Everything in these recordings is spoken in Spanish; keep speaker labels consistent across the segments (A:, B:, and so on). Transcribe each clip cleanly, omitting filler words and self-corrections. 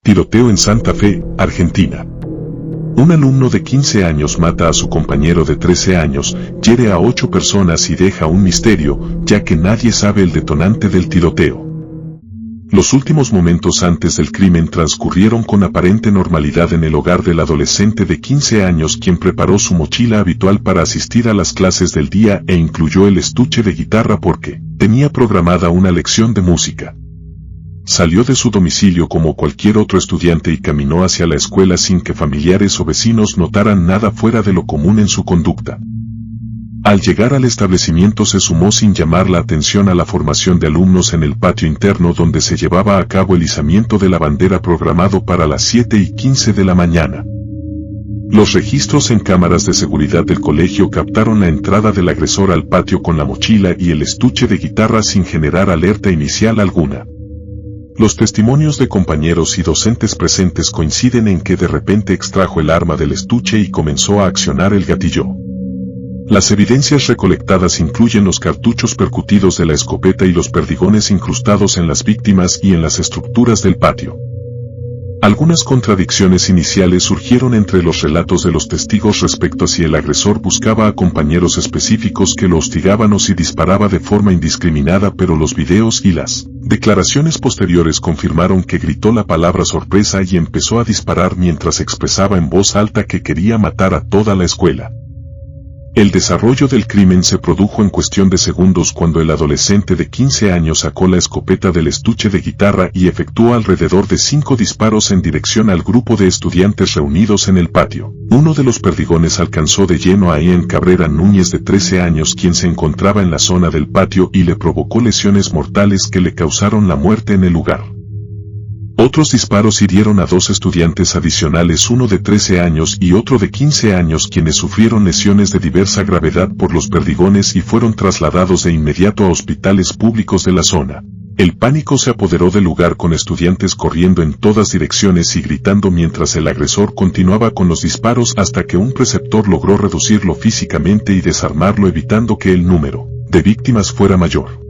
A: Tiroteo en Santa Fe, Argentina. Un alumno de 15 años mata a su compañero de 13 años, hiere a 8 personas y deja un misterio, ya que nadie sabe el detonante del tiroteo. Los últimos momentos antes del crimen transcurrieron con aparente normalidad en el hogar del adolescente de 15 años, quien preparó su mochila habitual para asistir a las clases del día e incluyó el estuche de guitarra porque tenía programada una lección de música. Salió de su domicilio como cualquier otro estudiante y caminó hacia la escuela sin que familiares o vecinos notaran nada fuera de lo común en su conducta. Al llegar al establecimiento se sumó sin llamar la atención a la formación de alumnos en el patio interno donde se llevaba a cabo el izamiento de la bandera programado para las 7:15 de la mañana. Los registros en cámaras de seguridad del colegio captaron la entrada del agresor al patio con la mochila y el estuche de guitarra sin generar alerta inicial alguna. Los testimonios de compañeros y docentes presentes coinciden en que de repente extrajo el arma del estuche y comenzó a accionar el gatillo. Las evidencias recolectadas incluyen los cartuchos percutidos de la escopeta y los perdigones incrustados en las víctimas y en las estructuras del patio. Algunas contradicciones iniciales surgieron entre los relatos de los testigos respecto a si el agresor buscaba a compañeros específicos que lo hostigaban o si disparaba de forma indiscriminada, pero los videos y las declaraciones posteriores confirmaron que gritó la palabra sorpresa y empezó a disparar mientras expresaba en voz alta que quería matar a toda la escuela. El desarrollo del crimen se produjo en cuestión de segundos cuando el adolescente de 15 años sacó la escopeta del estuche de guitarra y efectuó alrededor de 5 disparos en dirección al grupo de estudiantes reunidos en el patio. Uno de los perdigones alcanzó de lleno a Ian Cabrera Núñez de 13 años, quien se encontraba en la zona del patio, y le provocó lesiones mortales que le causaron la muerte en el lugar. Otros disparos hirieron a 2 estudiantes adicionales, uno de 13 años y otro de 15 años, quienes sufrieron lesiones de diversa gravedad por los perdigones y fueron trasladados de inmediato a hospitales públicos de la zona. El pánico se apoderó del lugar, con estudiantes corriendo en todas direcciones y gritando mientras el agresor continuaba con los disparos hasta que un preceptor logró reducirlo físicamente y desarmarlo, evitando que el número de víctimas fuera mayor.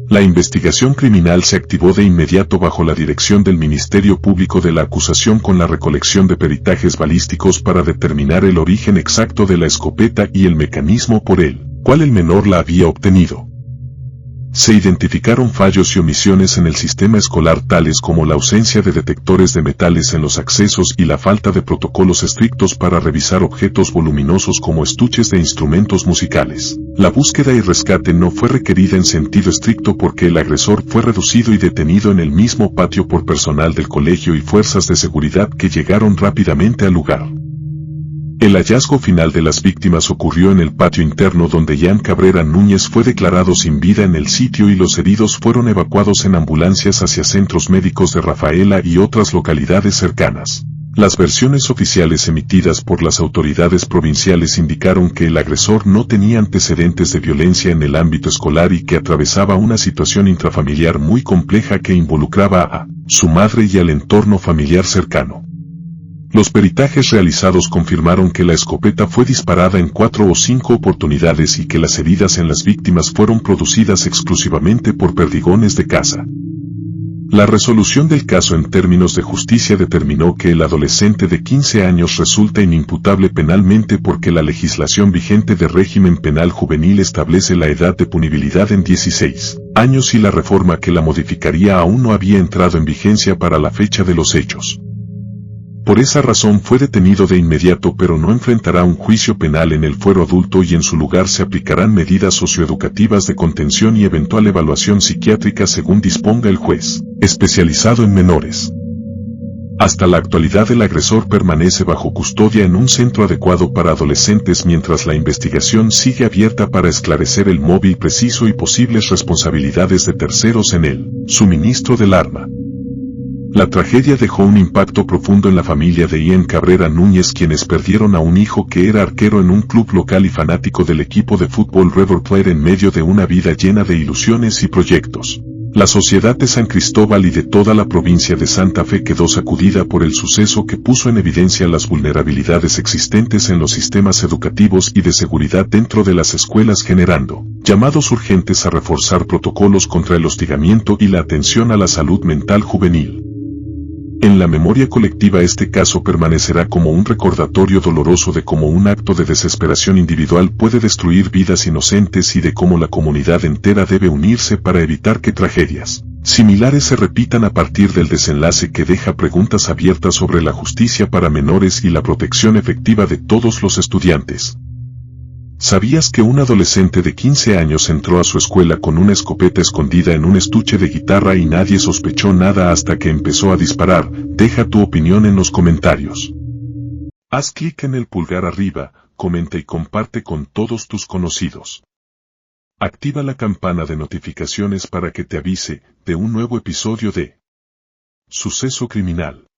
A: La investigación criminal se activó de inmediato bajo la dirección del Ministerio Público de la acusación, con la recolección de peritajes balísticos para determinar el origen exacto de la escopeta y el mecanismo por el cual el menor la había obtenido. Se identificaron fallos y omisiones en el sistema escolar, tales como la ausencia de detectores de metales en los accesos y la falta de protocolos estrictos para revisar objetos voluminosos como estuches de instrumentos musicales. La búsqueda y rescate no fue requerida en sentido estricto porque el agresor fue reducido y detenido en el mismo patio por personal del colegio y fuerzas de seguridad que llegaron rápidamente al lugar. El hallazgo final de las víctimas ocurrió en el patio interno, donde Ian Cabrera Núñez fue declarado sin vida en el sitio y los heridos fueron evacuados en ambulancias hacia centros médicos de Rafaela y otras localidades cercanas. Las versiones oficiales emitidas por las autoridades provinciales indicaron que el agresor no tenía antecedentes de violencia en el ámbito escolar y que atravesaba una situación intrafamiliar muy compleja que involucraba a su madre y al entorno familiar cercano. Los peritajes realizados confirmaron que la escopeta fue disparada en 4 o 5 oportunidades y que las heridas en las víctimas fueron producidas exclusivamente por perdigones de caza. La resolución del caso en términos de justicia determinó que el adolescente de 15 años resulta inimputable penalmente porque la legislación vigente de régimen penal juvenil establece la edad de punibilidad en 16 años y la reforma que la modificaría aún no había entrado en vigencia para la fecha de los hechos. Por esa razón fue detenido de inmediato, pero no enfrentará un juicio penal en el fuero adulto y en su lugar se aplicarán medidas socioeducativas de contención y eventual evaluación psiquiátrica según disponga el juez especializado en menores. Hasta la actualidad el agresor permanece bajo custodia en un centro adecuado para adolescentes, mientras la investigación sigue abierta para esclarecer el móvil preciso y posibles responsabilidades de terceros en el suministro del arma. La tragedia dejó un impacto profundo en la familia de Ian Cabrera Núñez, quienes perdieron a un hijo que era arquero en un club local y fanático del equipo de fútbol River Plate en medio de una vida llena de ilusiones y proyectos. La sociedad de San Cristóbal y de toda la provincia de Santa Fe quedó sacudida por el suceso que puso en evidencia las vulnerabilidades existentes en los sistemas educativos y de seguridad dentro de las escuelas, generando llamados urgentes a reforzar protocolos contra el hostigamiento y la atención a la salud mental juvenil. En la memoria colectiva este caso permanecerá como un recordatorio doloroso de cómo un acto de desesperación individual puede destruir vidas inocentes y de cómo la comunidad entera debe unirse para evitar que tragedias similares se repitan a partir del desenlace que deja preguntas abiertas sobre la justicia para menores y la protección efectiva de todos los estudiantes. ¿Sabías que un adolescente de 15 años entró a su escuela con una escopeta escondida en un estuche de guitarra y nadie sospechó nada hasta que empezó a disparar? Deja tu opinión en los comentarios. Haz clic en el pulgar arriba, comenta y comparte con todos tus conocidos. Activa la campana de notificaciones para que te avise de un nuevo episodio de Suceso Criminal.